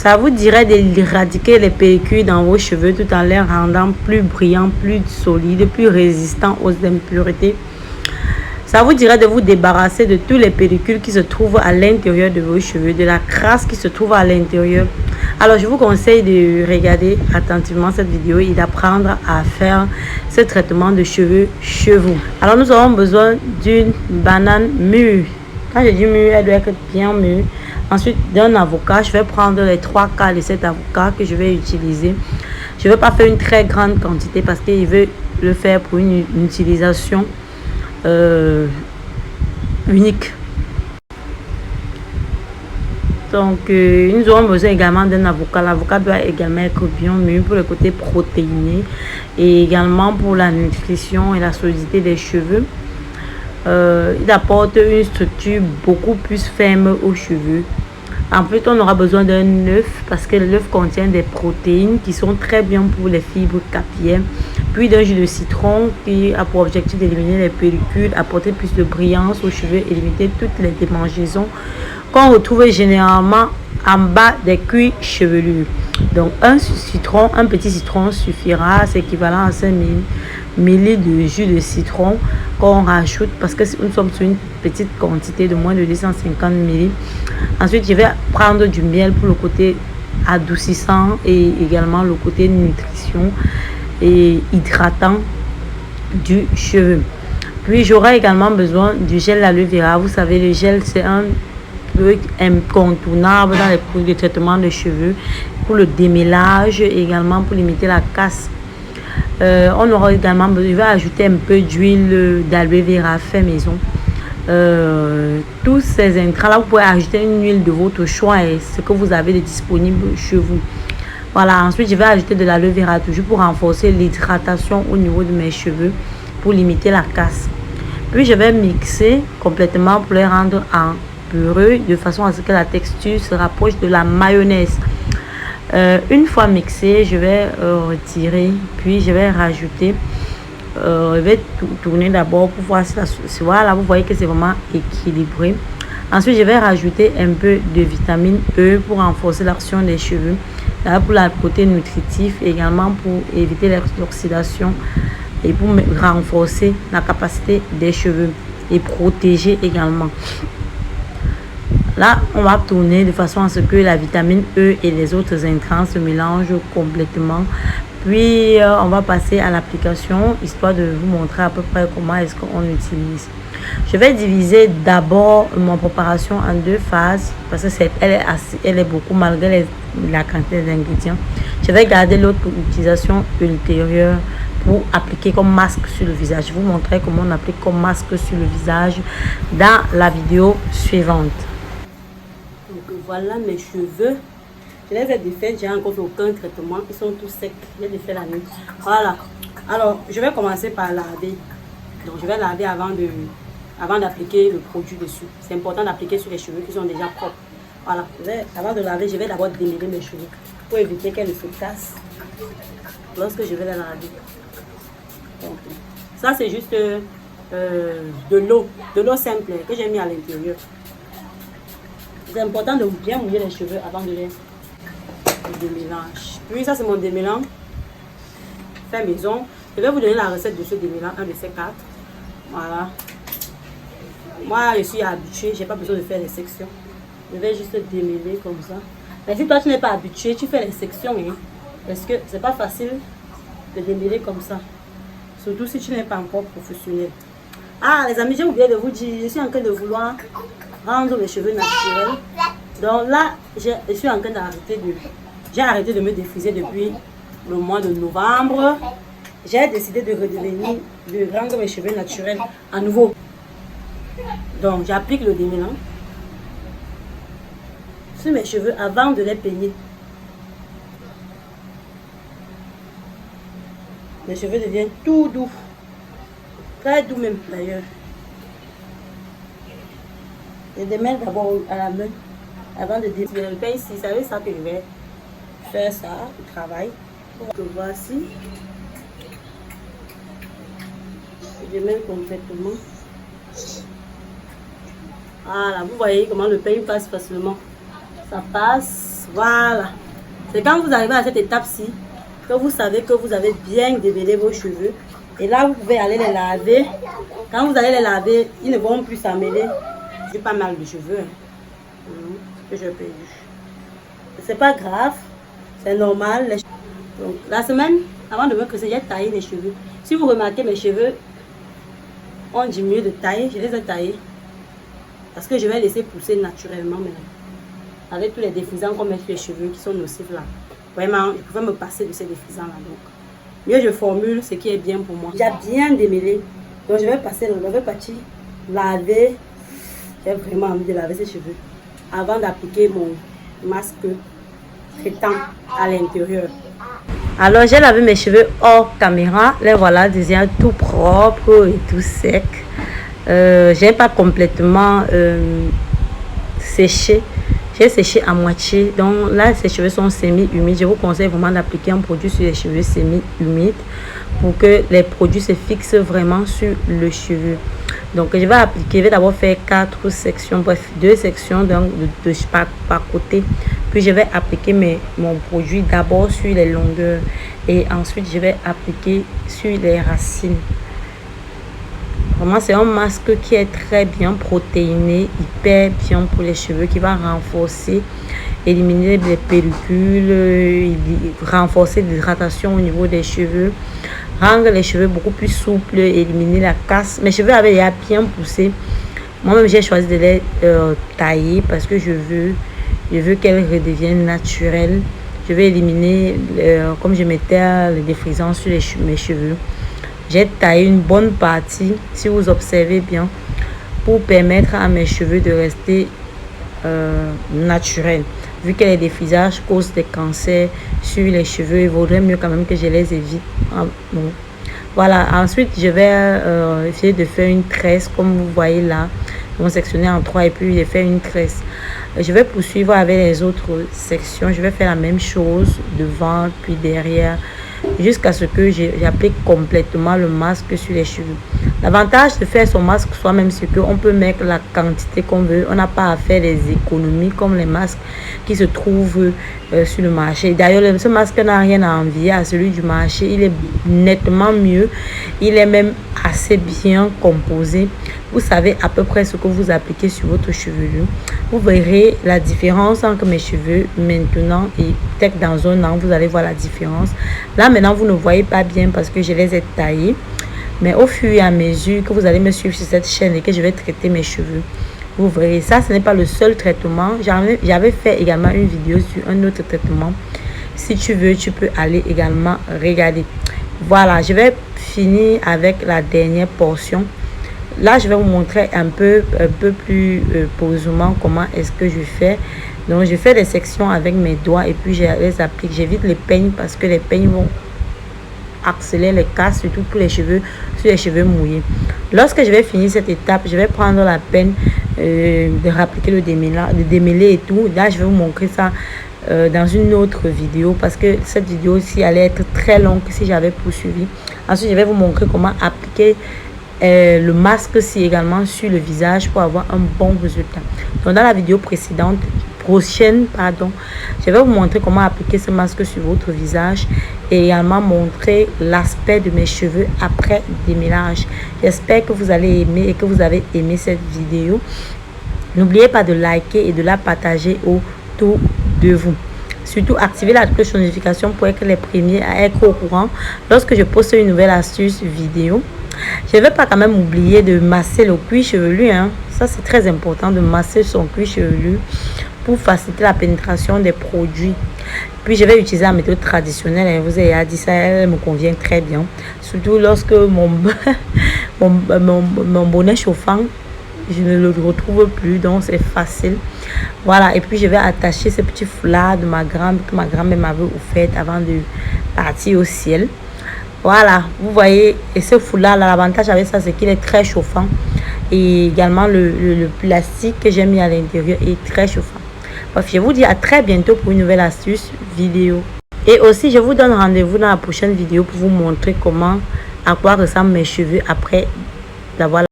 Ça vous dirait d'éradiquer les pellicules dans vos cheveux tout en les rendant plus brillants, plus solides, plus résistants aux impuretés. Ça vous dirait de vous débarrasser de tous les pellicules qui se trouvent à l'intérieur de vos cheveux, de la crasse qui se trouve à l'intérieur. Alors, je vous conseille de regarder attentivement cette vidéo et d'apprendre à faire ce traitement de cheveux chez vous. Alors, nous aurons besoin d'une banane mûre. Quand je dis mûre, elle doit être bien mûre. Ensuite, d'un avocat, je vais prendre les 3 quarts de cet avocat que je vais utiliser. Je ne vais pas faire une très grande quantité parce qu'il veut le faire pour une utilisation unique. Donc, nous aurons besoin également d'un avocat. L'avocat doit également être bien mûr pour le côté protéiné et également pour la nutrition et la solidité des cheveux. Il apporte une structure beaucoup plus ferme aux cheveux. En plus, on aura besoin d'un œuf parce que l'œuf contient des protéines qui sont très bien pour les fibres capillaires. Puis d'un jus de citron qui a pour objectif d'éliminer les pellicules, apporter plus de brillance aux cheveux et limiter toutes les démangeaisons qu'on retrouve généralement en bas des cuirs chevelus. Donc un petit citron suffira, c'est équivalent à 5 ml de jus de citron qu'on rajoute parce que nous sommes sur une petite quantité de moins de 250 ml. Ensuite, je vais prendre du miel pour le côté adoucissant et également le côté nutrition et hydratant du cheveu. Puis j'aurai également besoin du gel aloe vera. Vous savez, le gel c'est un peu incontournable dans les produits de traitement de cheveux pour le démêlage et également pour limiter la casse. On aura également besoin, je vais ajouter un peu d'huile d'aloe vera fait maison. Tous ces intrants là, vous pouvez ajouter une huile de votre choix et ce que vous avez de disponible chez vous. Voilà, ensuite je vais ajouter de l'aloe vera toujours pour renforcer l'hydratation au niveau de mes cheveux pour limiter la casse. Puis je vais mixer complètement pour les rendre en purée de façon à ce que la texture se rapproche de la mayonnaise. Une fois mixé, je vais retirer, puis je vais rajouter. Je vais tourner d'abord pour voir si voilà, vous voyez que c'est vraiment équilibré. Ensuite, je vais rajouter un peu de vitamine E pour renforcer l'action des cheveux. Là, pour le côté nutritif, également pour éviter l'oxydation et pour renforcer la capacité des cheveux et protéger également. Là, on va tourner de façon à ce que la vitamine E et les autres intrants se mélangent complètement. Puis, on va passer à l'application, histoire de vous montrer à peu près comment est-ce qu'on utilise. Je vais diviser d'abord mon préparation en 2 phases parce que elle est beaucoup malgré la quantité d'ingrédients. Je vais garder l'autre pour utilisation ultérieure pour appliquer comme masque sur le visage. Je vous montrerai comment on applique comme masque sur le visage dans la vidéo suivante. Donc voilà mes cheveux. Je les ai défaits, j'ai encore fait aucun traitement. Ils sont tous secs. Je les ai défaits la nuit. Voilà. Alors, je vais commencer par laver. Donc, je vais laver avant d'appliquer le produit dessus. C'est important d'appliquer sur les cheveux qui sont déjà propres. Voilà. Avant de laver, je vais d'abord démêler mes cheveux pour éviter qu'elles ne se cassent lorsque je vais les laver. Donc, ça, c'est juste de l'eau simple que j'ai mis à l'intérieur. C'est important de bien mouiller les cheveux avant de les démélange. Puis ça c'est mon démêlant fait maison. Je vais vous donner la recette de ce démêlant, un de ces 4. Voilà. Moi je suis habituée, j'ai pas besoin de faire les sections. Je vais juste démêler comme ça. Mais si toi tu n'es pas habitué, tu fais les sections, hein, parce que c'est pas facile de démêler comme ça. Surtout si tu n'es pas encore professionnel. Ah les amis, j'ai oublié de vous dire, je suis en train de vouloir rendre mes cheveux naturels. Donc là, je suis en train d'arrêter j'ai arrêté de me défriser depuis le mois de novembre. J'ai décidé de rendre mes cheveux naturels à nouveau. Donc j'applique le démêlant sur mes cheveux avant de les peigner. Mes cheveux deviennent tout doux. Très doux même d'ailleurs. Je démêle d'abord à la main avant de démêler le peigne ici. C'est avec ça que je vais faire ça, le travail. Donc voici. Je démêle complètement. Voilà, vous voyez comment le peigne passe facilement. Ça passe. place. Voilà. C'est quand vous arrivez à cette étape-ci que vous savez que vous avez bien démêlé vos cheveux. Et là, vous pouvez aller les laver. Quand vous allez les laver, ils ne vont plus s'emmêler. J'ai pas mal de cheveux. Que j'ai perdu. C'est pas grave. C'est normal. Donc, la semaine, avant de me cresser, j'ai taillé les cheveux. Si vous remarquez, mes cheveux ont diminué de taille. Je les ai taillés. Parce que je vais laisser pousser naturellement maintenant. Avec tous les défrisants qu'on met sur les cheveux qui sont nocifs là. Vraiment, je pouvais me passer de ces défrisants là. Donc, mieux je formule ce qui est bien pour moi. J'ai bien démêlé. Donc, je vais passer dans le partie, laver. J'ai vraiment envie de laver ces cheveux avant d'appliquer mon masque traitant à l'intérieur. Alors, j'ai lavé mes cheveux hors caméra. Les voilà déjà tout propre et tout sec. J'ai pas complètement séché. J'ai séché à moitié. Donc là, ces cheveux sont semi-humides. Je vous conseille vraiment d'appliquer un produit sur les cheveux semi-humides pour que les produits se fixent vraiment sur le cheveu. Donc je vais appliquer, je vais d'abord faire 4 sections, bref 2 sections de par côté. Puis je vais appliquer mon produit d'abord sur les longueurs et ensuite je vais appliquer sur les racines. Vraiment, c'est un masque qui est très bien protéiné, hyper bien pour les cheveux, qui va renforcer, éliminer les pellicules, renforcer l'hydratation au niveau des cheveux, rendre les cheveux beaucoup plus souples, éliminer la casse. Mes cheveux avaient déjà bien poussé. Moi-même, j'ai choisi de les tailler parce que je veux qu'elles redeviennent naturelles. Je vais éliminer, comme je mettais les défrisants sur mes cheveux. J'ai taillé une bonne partie, si vous observez bien, pour permettre à mes cheveux de rester naturels. Vu que les défrisages causent des cancers sur les cheveux, il vaudrait mieux quand même que je les évite. Bon. Voilà, ensuite je vais essayer de faire une tresse, comme vous voyez là. Ils vont sectionner en 3 et puis je fais une tresse. Je vais poursuivre avec les autres sections. Je vais faire la même chose devant puis derrière, jusqu'à ce que j'applique complètement le masque sur les cheveux. L'avantage de faire son masque soi-même, c'est qu'on peut mettre la quantité qu'on veut. On n'a pas à faire des économies comme les masques qui se trouvent sur le marché. D'ailleurs, ce masque n'a rien à envier à celui du marché. Il est nettement mieux. Il est même assez bien composé. Vous savez à peu près ce que vous appliquez sur votre chevelure. Vous verrez la différence entre mes cheveux maintenant et peut-être dans un an, vous allez voir la différence. Là, maintenant, vous ne voyez pas bien parce que je les ai taillés. Mais au fur et à mesure que vous allez me suivre sur cette chaîne et que je vais traiter mes cheveux, vous verrez. Ça, ce n'est pas le seul traitement. J'avais fait également une vidéo sur un autre traitement. Si tu veux, tu peux aller également regarder. Voilà, je vais finir avec la dernière portion. Là, je vais vous montrer un peu plus posément comment est-ce que je fais. Donc, je fais des sections avec mes doigts et puis je les applique. J'évite les peignes parce que les peignes vont accélérer les casses, surtout pour les cheveux, sur les cheveux mouillés. Lorsque je vais finir cette étape, je vais prendre la peine de rappliquer le démêler et tout. Là, je vais vous montrer ça dans une autre vidéo parce que cette vidéo aussi allait être très longue si j'avais poursuivi. Ensuite, je vais vous montrer comment appliquer le masque ci également sur le visage pour avoir un bon résultat. Donc dans la vidéo prochaine, je vais vous montrer comment appliquer ce masque sur votre visage et également montrer l'aspect de mes cheveux après démêlage. J'espère que vous allez aimer et que vous avez aimé cette vidéo. N'oubliez pas de liker et de la partager autour de vous. Surtout, activez la cloche de notification pour être les premiers à être au courant lorsque je poste une nouvelle astuce vidéo. Je ne vais pas quand même oublier de masser le cuir chevelu. Ça, c'est très important de masser son cuir chevelu pour faciliter la pénétration des produits. Puis, je vais utiliser la méthode traditionnelle. Elle vous a dit ça, elle me convient très bien. Surtout lorsque mon bonnet chauffant, je ne le retrouve plus, donc c'est facile. Voilà, et puis je vais attacher ce petit foulard de ma grand-mère que ma grand-mère m'avait offert avant de partir au ciel. Voilà, vous voyez, et ce foulard là, l'avantage avec ça, c'est qu'il est très chauffant. Et également le plastique que j'ai mis à l'intérieur est très chauffant. Bref, je vous dis à très bientôt pour une nouvelle astuce vidéo. Et aussi, je vous donne rendez-vous dans la prochaine vidéo pour vous montrer à quoi ressemblent mes cheveux après d'avoir